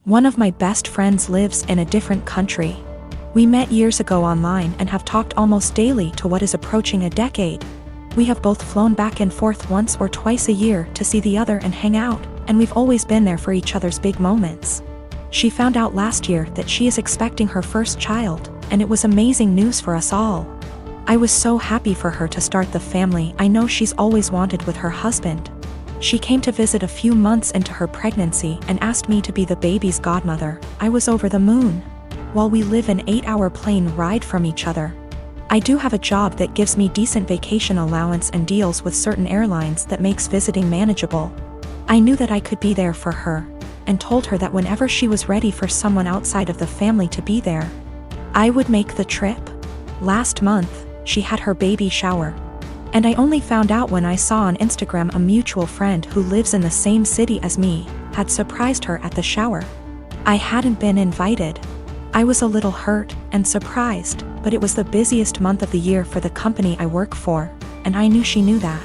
One of my best friends lives in a different country. We met years ago online and have talked almost daily to what is approaching a decade. We have both flown back and forth once or twice a year to see the other and hang out, and we've always been there for each other's big moments. She found out last year that she is expecting her first child, and it was amazing news for us all. I was so happy for her to start the family I know she's always wanted with her husband. She came to visit a few months into her pregnancy and asked me to be the baby's godmother. I was over the moon. While we live an 8-hour plane ride from each other. I do have a job that gives me decent vacation allowance and deals with certain airlines that makes visiting manageable. I knew that I could be there for her, and told her that whenever she was ready for someone outside of the family to be there, I would make the trip. Last month, she had her baby shower. And I only found out when I saw on Instagram a mutual friend who lives in the same city as me, had surprised her at the shower. I hadn't been invited. I was a little hurt and surprised, but it was the busiest month of the year for the company I work for, and I knew she knew that.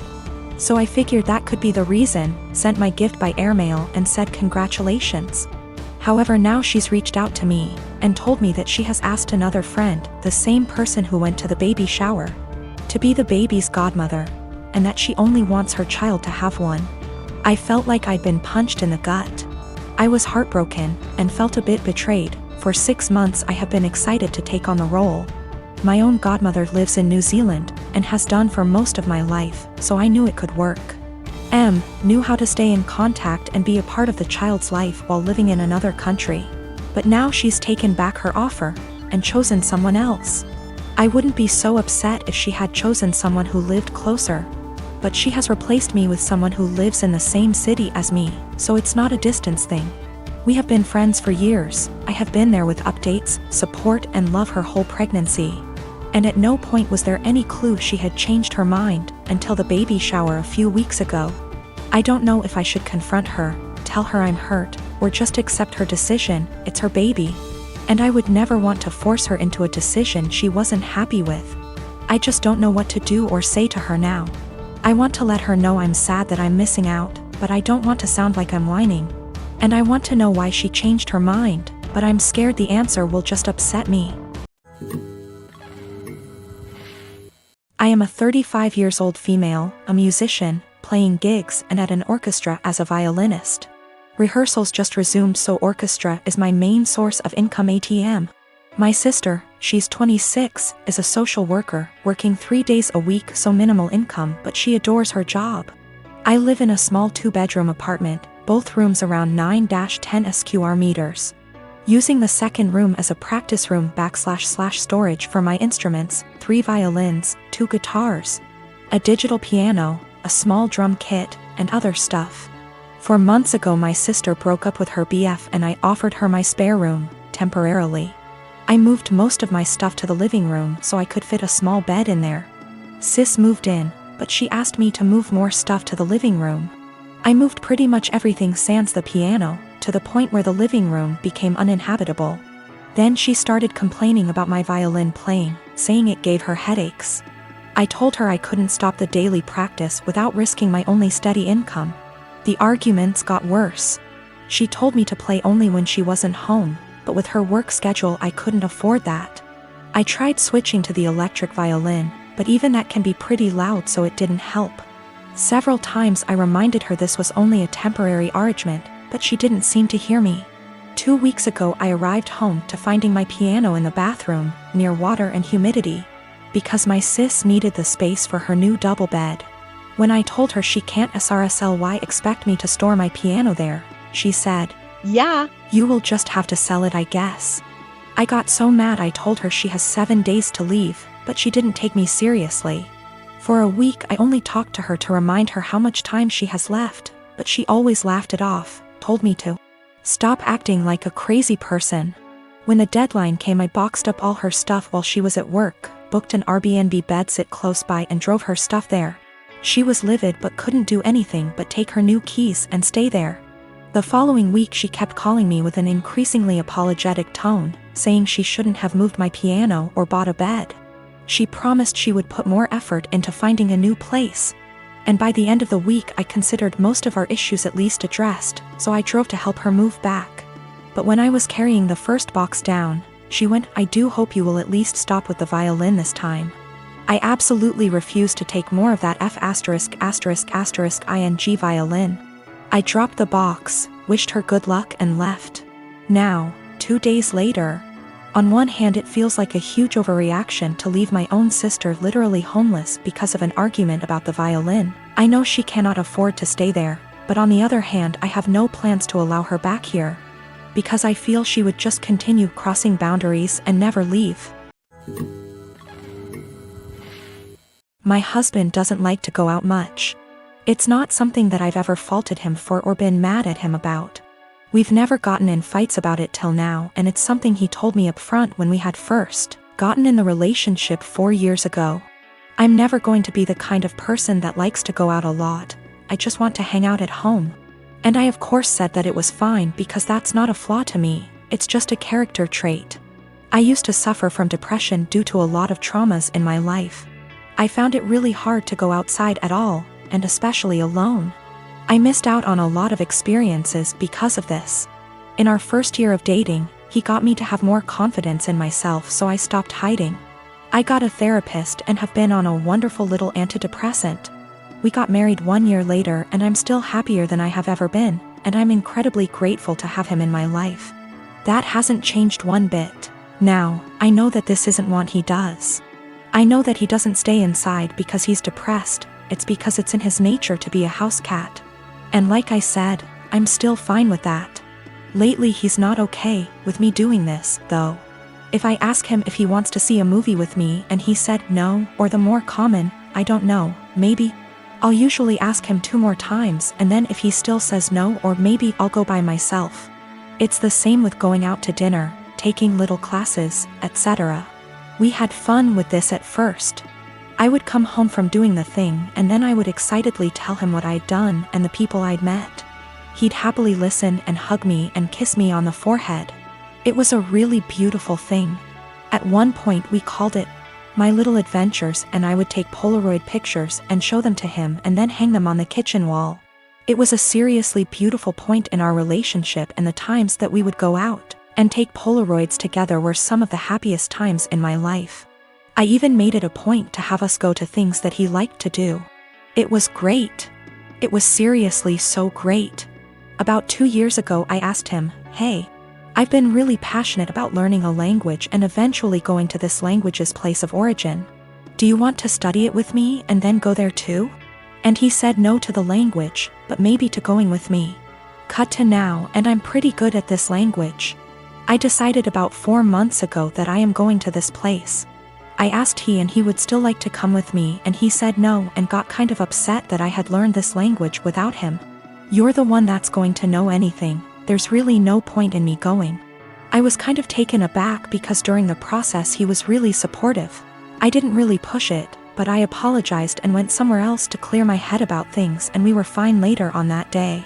So I figured that could be the reason, sent my gift by airmail and said congratulations. However, now she's reached out to me, and told me that she has asked another friend, the same person who went to the baby shower, to be the baby's godmother, and that she only wants her child to have one. I felt like I'd been punched in the gut. I was heartbroken, and felt a bit betrayed. For 6 months I have been excited to take on the role. My own godmother lives in New Zealand, and has done for most of my life, so I knew it could work. Knew how to stay in contact and be a part of the child's life while living in another country. But now she's taken back her offer, and chosen someone else. I wouldn't be so upset if she had chosen someone who lived closer. But she has replaced me with someone who lives in the same city as me, so it's not a distance thing. We have been friends for years. I have been there with updates, support and love her whole pregnancy. And at no point was there any clue she had changed her mind, until the baby shower a few weeks ago. I don't know if I should confront her, tell her I'm hurt, or just accept her decision. It's her baby. And I would never want to force her into a decision she wasn't happy with. I just don't know what to do or say to her now. I want to let her know I'm sad that I'm missing out, but I don't want to sound like I'm whining. And I want to know why she changed her mind, but I'm scared the answer will just upset me. I am a 35 years old female, a musician, playing gigs and at an orchestra as a violinist. Rehearsals just resumed, so orchestra is my main source of income. ATM. My sister, she's 26, is a social worker, working 3 days a week, so minimal income, but she adores her job. I live in a small 2-bedroom apartment, both rooms around 9-10 square meters. Using the second room as a practice room / storage for my instruments, 3 violins, 2 guitars, a digital piano, a small drum kit, and other stuff. 4 months ago my sister broke up with her BF and I offered her my spare room, temporarily. I moved most of my stuff to the living room so I could fit a small bed in there. Sis moved in, but she asked me to move more stuff to the living room. I moved pretty much everything sans the piano, to the point where the living room became uninhabitable. Then she started complaining about my violin playing, saying it gave her headaches. I told her I couldn't stop the daily practice without risking my only steady income. The arguments got worse. She told me to play only when she wasn't home, but with her work schedule I couldn't afford that. I tried switching to the electric violin, but even that can be pretty loud, so it didn't help. Several times I reminded her this was only a temporary arrangement, but she didn't seem to hear me. 2 weeks ago I arrived home to finding my piano in the bathroom, near water and humidity, because my sis needed the space for her new double bed. When I told her she can't SRSLY expect me to store my piano there, she said, "Yeah, you will just have to sell it, I guess." I got so mad I told her she has 7 days to leave, but she didn't take me seriously. For a week I only talked to her to remind her how much time she has left, but she always laughed it off, told me to stop acting like a crazy person. When the deadline came I boxed up all her stuff while she was at work, booked an Airbnb bedsit close by and drove her stuff there. She was livid but couldn't do anything but take her new keys and stay there. The following week she kept calling me with an increasingly apologetic tone, saying she shouldn't have moved my piano or bought a bed. She promised she would put more effort into finding a new place. And by the end of the week I considered most of our issues at least addressed, so I drove to help her move back. But when I was carrying the first box down, she went, "I do hope you will at least stop with the violin this time." I absolutely refused to take more of that *****ing violin. I dropped the box, wished her good luck and left. Now, 2 days later. On one hand, it feels like a huge overreaction to leave my own sister literally homeless because of an argument about the violin. I know she cannot afford to stay there, but on the other hand, I have no plans to allow her back here, because I feel she would just continue crossing boundaries and never leave. My husband doesn't like to go out much. It's not something that I've ever faulted him for or been mad at him about. We've never gotten in fights about it till now, and it's something he told me up front when we had first gotten in the relationship 4 years ago. I'm never going to be the kind of person that likes to go out a lot. I just want to hang out at home. And I of course said that it was fine because that's not a flaw to me, it's just a character trait. I used to suffer from depression due to a lot of traumas in my life. I found it really hard to go outside at all, and especially alone. I missed out on a lot of experiences because of this. In our first year of dating, he got me to have more confidence in myself, so I stopped hiding. I got a therapist and have been on a wonderful little antidepressant. We got married 1 year later and I'm still happier than I have ever been, and I'm incredibly grateful to have him in my life. That hasn't changed one bit. Now, I know that this isn't what he does. I know that he doesn't stay inside because he's depressed, it's because it's in his nature to be a house cat. And like I said, I'm still fine with that. Lately he's not okay with me doing this, though. If I ask him if he wants to see a movie with me and he said no, or the more common, I don't know, maybe, I'll usually ask him 2 more times, and then if he still says no, or maybe I'll go by myself. It's the same with going out to dinner, taking little classes, etc. We had fun with this at first. I would come home from doing the thing and then I would excitedly tell him what I'd done and the people I'd met. He'd happily listen and hug me and kiss me on the forehead. It was a really beautiful thing. At one point we called it My Little Adventures, and I would take Polaroid pictures and show them to him and then hang them on the kitchen wall. It was a seriously beautiful point in our relationship, and the times that we would go out and take Polaroids together were some of the happiest times in my life. I even made it a point to have us go to things that he liked to do. It was great. It was seriously so great. About 2 years ago I asked him, "Hey, I've been really passionate about learning a language and eventually going to this language's place of origin. Do you want to study it with me and then go there too?" And he said no to the language, but maybe to going with me. Cut to now, and I'm pretty good at this language. I decided about 4 months ago that I am going to this place. I asked and he would still like to come with me, and he said no and got kind of upset that I had learned this language without him. "You're the one that's going to know anything, there's really no point in me going." I was kind of taken aback because during the process he was really supportive. I didn't really push it, but I apologized and went somewhere else to clear my head about things, and we were fine later on that day.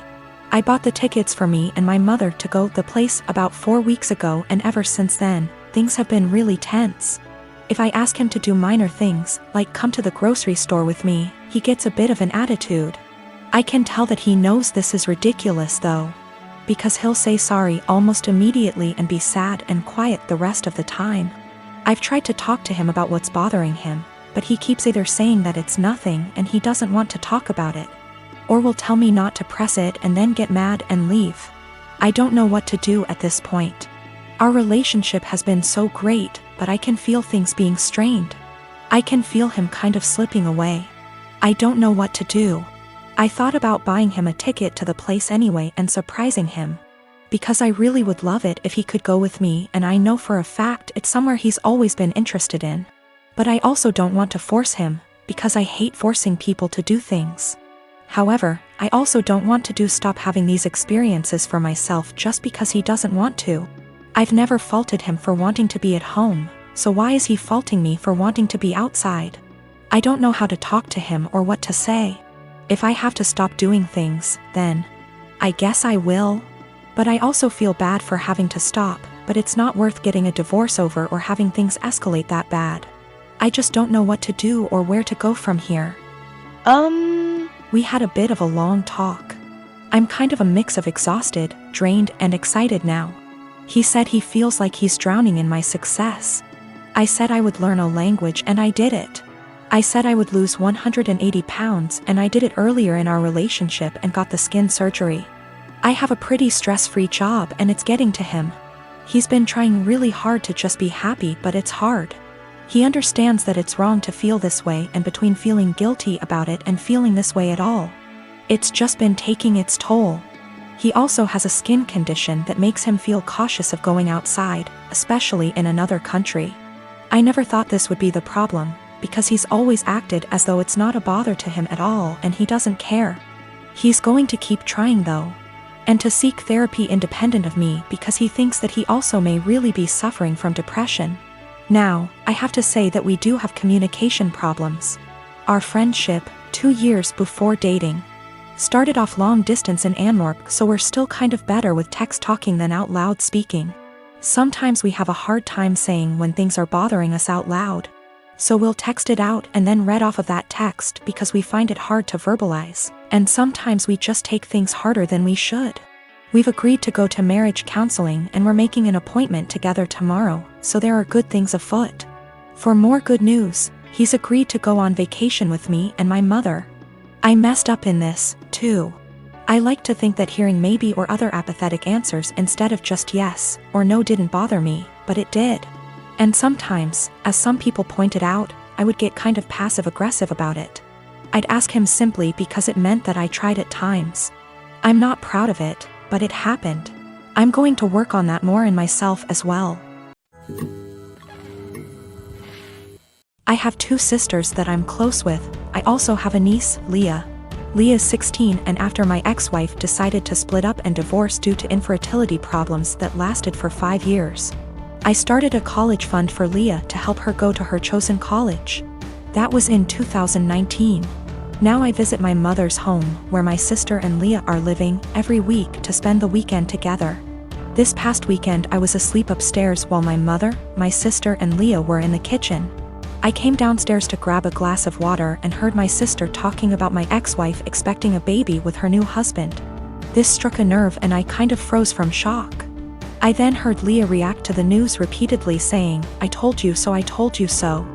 I bought the tickets for me and my mother to go to the place about 4 weeks ago, and ever since then, things have been really tense. If I ask him to do minor things, like come to the grocery store with me, he gets a bit of an attitude. I can tell that he knows this is ridiculous though, because he'll say sorry almost immediately and be sad and quiet the rest of the time. I've tried to talk to him about what's bothering him, but he keeps either saying that it's nothing and he doesn't want to talk about it, or will tell me not to press it and then get mad and leave. I don't know what to do at this point. Our relationship has been so great, but I can feel things being strained. I can feel him kind of slipping away. I don't know what to do. I thought about buying him a ticket to the place anyway and surprising him, because I really would love it if he could go with me, and I know for a fact it's somewhere he's always been interested in. But I also don't want to force him, because I hate forcing people to do things. However, I also don't want to stop having these experiences for myself just because he doesn't want to. I've never faulted him for wanting to be at home, so why is he faulting me for wanting to be outside? I don't know how to talk to him or what to say. If I have to stop doing things, then I guess I will. But I also feel bad for having to stop, but it's not worth getting a divorce over or having things escalate that bad. I just don't know what to do or where to go from here. We had a bit of a long talk. I'm kind of a mix of exhausted, drained, and excited now. He said he feels like he's drowning in my success. I said I would learn a language and I did it. I said I would lose 180 pounds and I did it earlier in our relationship and got the skin surgery. I have a pretty stress-free job and it's getting to him. He's been trying really hard to just be happy, but it's hard. He understands that it's wrong to feel this way, and between feeling guilty about it and feeling this way at all, it's just been taking its toll. He also has a skin condition that makes him feel cautious of going outside, especially in another country. I never thought this would be the problem, because he's always acted as though it's not a bother to him at all and he doesn't care. He's going to keep trying though, and to seek therapy independent of me because he thinks that he also may really be suffering from depression. Now, I have to say that we do have communication problems. Our friendship, 2 years before dating, started off long distance in Antwerp, so we're still kind of better with text talking than out loud speaking. Sometimes we have a hard time saying when things are bothering us out loud. So we'll text it out and then read off of that text because we find it hard to verbalize, and sometimes we just take things harder than we should. We've agreed to go to marriage counseling and we're making an appointment together tomorrow, so there are good things afoot. For more good news, he's agreed to go on vacation with me and my mother. I messed up in this, too. I like to think that hearing maybe or other apathetic answers instead of just yes or no didn't bother me, but it did. And sometimes, as some people pointed out, I would get kind of passive-aggressive about it. I'd ask him simply because it meant that I tried at times. I'm not proud of it, but it happened. I'm going to work on that more in myself as well. I have 2 sisters that I'm close with. I also have a niece, Leah. Leah's 16, and after my ex-wife decided to split up and divorce due to infertility problems that lasted for 5 years, I started a college fund for Leah to help her go to her chosen college. That was in 2019. Now I visit my mother's home, where my sister and Leah are living, every week to spend the weekend together. This past weekend I was asleep upstairs while my mother, my sister and Leah were in the kitchen. I came downstairs to grab a glass of water and heard my sister talking about my ex-wife expecting a baby with her new husband. This struck a nerve and I kind of froze from shock. I then heard Leah react to the news repeatedly saying, "I told you so, I told you so."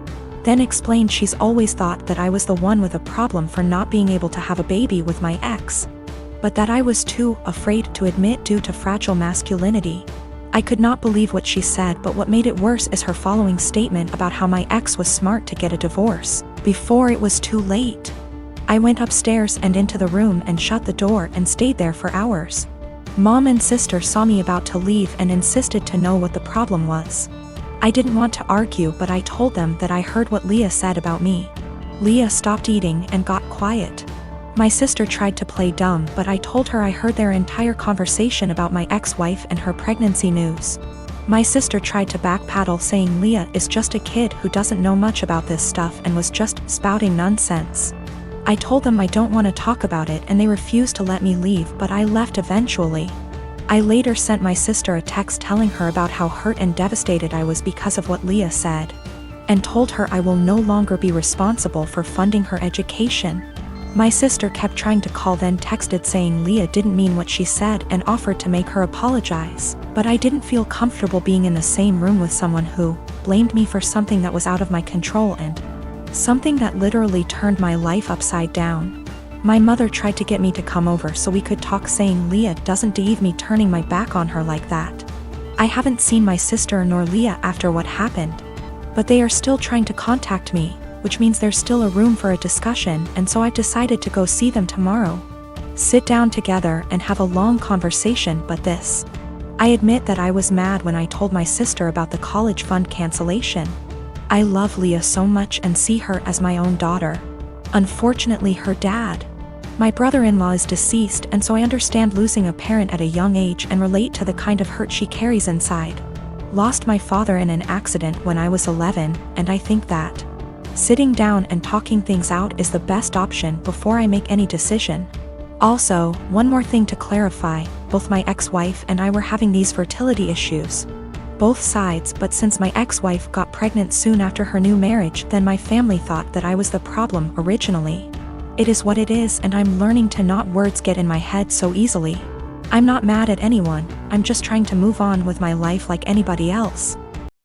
Then explained she's always thought that I was the one with a problem for not being able to have a baby with my ex, but that I was too afraid to admit due to fragile masculinity. I could not believe what she said, but what made it worse is her following statement about how my ex was smart to get a divorce before it was too late. I went upstairs and into the room and shut the door and stayed there for hours. Mom and sister saw me about to leave and insisted to know what the problem was. I didn't want to argue, but I told them that I heard what Leah said about me. Leah stopped eating and got quiet. My sister tried to play dumb, but I told her I heard their entire conversation about my ex-wife and her pregnancy news. My sister tried to backpedal, saying Leah is just a kid who doesn't know much about this stuff and was just spouting nonsense. I told them I don't want to talk about it and they refused to let me leave, but I left eventually. I later sent my sister a text telling her about how hurt and devastated I was because of what Leah said, and told her I will no longer be responsible for funding her education. My sister kept trying to call, then texted saying Leah didn't mean what she said and offered to make her apologize, but I didn't feel comfortable being in the same room with someone who blamed me for something that was out of my control and something that literally turned my life upside down. My mother tried to get me to come over so we could talk, saying Leah doesn't deserve me turning my back on her like that. I haven't seen my sister nor Leah after what happened, but they are still trying to contact me, which means there's still a room for a discussion, and so I've decided to go see them tomorrow. Sit down together and have a long conversation. But this, I admit that I was mad when I told my sister about the college fund cancellation. I love Leah so much and see her as my own daughter. Unfortunately, her dad, my brother-in-law, is deceased, and so I understand losing a parent at a young age and relate to the kind of hurt she carries inside. Lost my father in an accident when I was 11, and I think that sitting down and talking things out is the best option before I make any decision. Also, one more thing to clarify, both my ex-wife and I were having these fertility issues. Both sides, but since my ex-wife got pregnant soon after her new marriage, then my family thought that I was the problem originally. It is what it is, and I'm learning to not words get in my head so easily. I'm not mad at anyone, I'm just trying to move on with my life like anybody else.